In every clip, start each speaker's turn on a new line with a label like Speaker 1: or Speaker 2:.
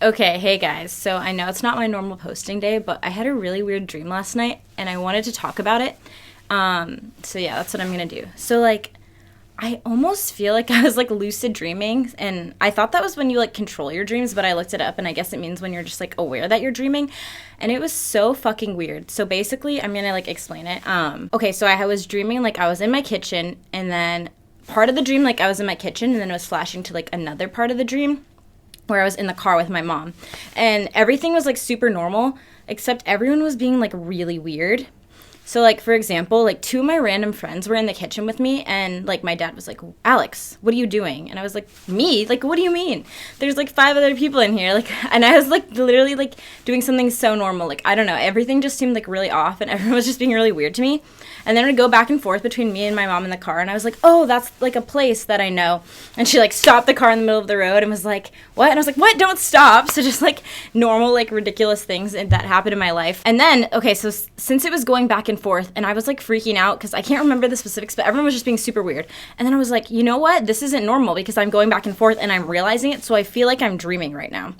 Speaker 1: Okay, hey guys, so I know it's not my normal posting day, but I had a really weird dream last night, and I wanted to talk about it. So yeah, that's what I'm gonna do. So, like, I almost feel like I was, like, lucid dreaming, and I thought that was when you, like, control your dreams, but I looked it up, and I guess it means when you're just, like, aware that you're dreaming, and it was so fucking weird. So basically, I'm gonna, like, explain it. Okay, so I was dreaming, like, I was in my kitchen, and then part of the dream, like, I was in my kitchen, and then it was flashing to, like, another part of the dream, where I was in the car with my mom. And everything was, like, super normal, except everyone was being, like, really weird. So, like, for example, like, 2 of my random friends were in the kitchen with me, and, like, my dad was like, Alex, what are you doing? And I was like, me? Like, what do you mean? There's, like, 5 other people in here. Like, and I was, like, literally, like, doing something so normal. Like, I don't know. Everything just seemed, like, really off, and everyone was just being really weird to me. And then it would go back and forth between me and my mom in the car, and I was like, oh, that's, like, a place that I know. And she, like, stopped the car in the middle of the road and was like, what? And I was like, what? Don't stop. So just, like, normal, like, ridiculous things that happened in my life. And then, okay, so since it was going back and forth, and I was, like, freaking out, because I can't remember the specifics, but everyone was just being super weird. And then I was like, you know what? This isn't normal, because I'm going back and forth, and I'm realizing it, so I feel like I'm dreaming right now.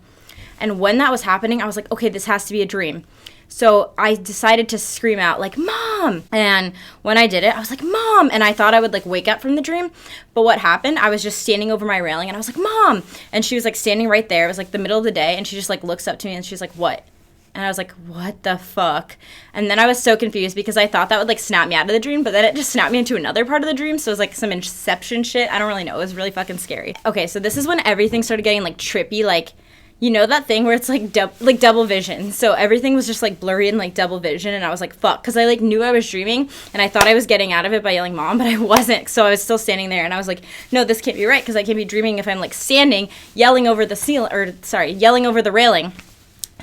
Speaker 1: And when that was happening, I was like, okay, this has to be a dream. So I decided to scream out, like, Mom! And when I did it, I was like, Mom! And I thought I would, like, wake up from the dream. But what happened, I was just standing over my railing, and I was like, Mom! And she was, like, standing right there. It was, like, the middle of the day, and she just, like, looks up to me, and she's like, what? And I was like, what the fuck? And then I was so confused, because I thought that would, like, snap me out of the dream, but then it just snapped me into another part of the dream, so it was, like, some Inception shit. I don't really know. It was really fucking scary. Okay, so this is when everything started getting, like, trippy, like, you know that thing where it's, like, double vision? So everything was just, like, blurry and, like, double vision, and I was like, fuck, because I, like, knew I was dreaming, and I thought I was getting out of it by yelling Mom, but I wasn't, so I was still standing there, and I was like, no, this can't be right, because I can't be dreaming if I'm, like, standing, yelling over the railing.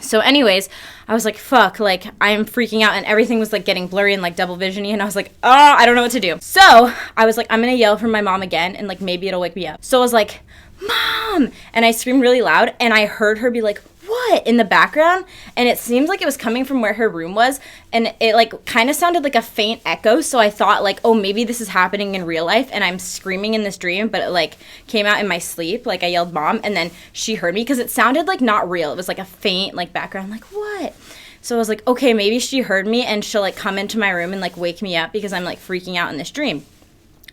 Speaker 1: So anyways, I was like, fuck, like, I'm freaking out, and everything was, like, getting blurry and, like, double vision-y, and I was like, oh, I don't know what to do. So I was like, I'm gonna yell for my mom again, and, like, maybe it'll wake me up. So I was like, Mom! And I screamed really loud, and I heard her be like, what? In the background, and it seemed like it was coming from where her room was, and it, like, kind of sounded like a faint echo, so I thought, like, oh, maybe this is happening in real life, and I'm screaming in this dream, but it, like, came out in my sleep, like, I yelled Mom, and then she heard me, because it sounded, like, not real. It was, like, a faint, like, background, like, what? So I was like, okay, maybe she heard me, and she'll, like, come into my room and, like, wake me up, because I'm, like, freaking out in this dream.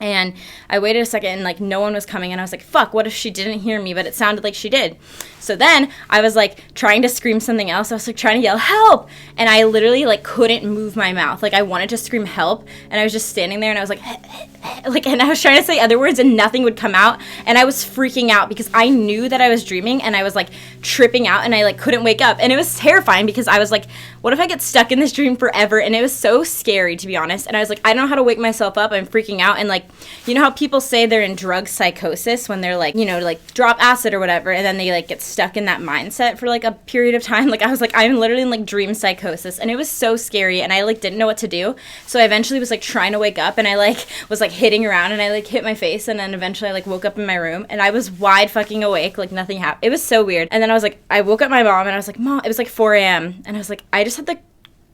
Speaker 1: And I waited a second, and, like, no one was coming, and I was like, fuck, what if she didn't hear me, but it sounded like she did? So then I was, like, trying to scream something else. I was, like, trying to yell, help! And I literally, like, couldn't move my mouth. Like, I wanted to scream help, and I was just standing there, and I was like, and I was trying to say other words, and nothing would come out, and I was freaking out, because I knew that I was dreaming, and I was, like, tripping out, and I, like, couldn't wake up, and it was terrifying, because I was like, what if I get stuck in this dream forever? And it was so scary, to be honest, and I was like, I don't know how to wake myself up. I'm freaking out, and, like, you know how people say they're in drug psychosis when they're, like, you know, like, drop acid or whatever, and then they, like, get stuck in that mindset for, like, a period of time? Like, I was like, I'm literally in, like, dream psychosis, and it was so scary, and I, like, didn't know what to do, so I eventually was, like, trying to wake up, and I, like, was, like, hitting around, and I, like, hit my face, and then eventually I, like, woke up in my room, and I was wide fucking awake, like, nothing happened. It was so weird. And then I was like, I woke up my mom, and I was like, Mom, it was, like, 4 a.m., and I was like, I just had the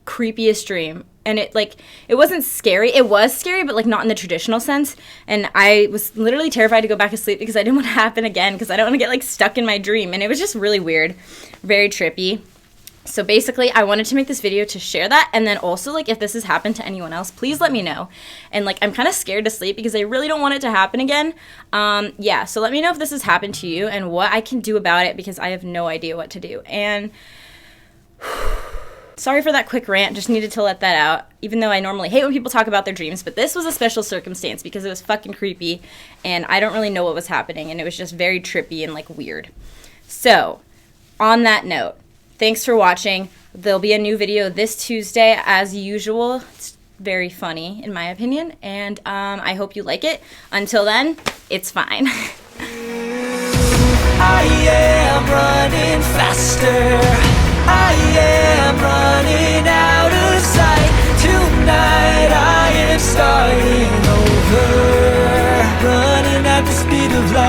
Speaker 1: creepiest dream. And it, like, it wasn't scary. It was scary, but, like, not in the traditional sense. And I was literally terrified to go back to sleep, because I didn't want it to happen again, because I don't want to get, like, stuck in my dream. And it was just really weird, very trippy. So basically, I wanted to make this video to share that, and then also, like, if this has happened to anyone else, please let me know. And, like, I'm kind of scared to sleep, because I really don't want it to happen again. Yeah, so let me know if this has happened to you, and what I can do about it, because I have no idea what to do. And sorry for that quick rant, just needed to let that out, even though I normally hate when people talk about their dreams, but this was a special circumstance, because it was fucking creepy, and I don't really know what was happening, and it was just very trippy and, like, weird. So, on that note, thanks for watching. There'll be a new video this Tuesday, as usual. It's very funny, in my opinion, and I hope you like it. Until then, it's fine.
Speaker 2: I am running faster. I am running out of sight. Tonight I am starting over, running at the speed of light.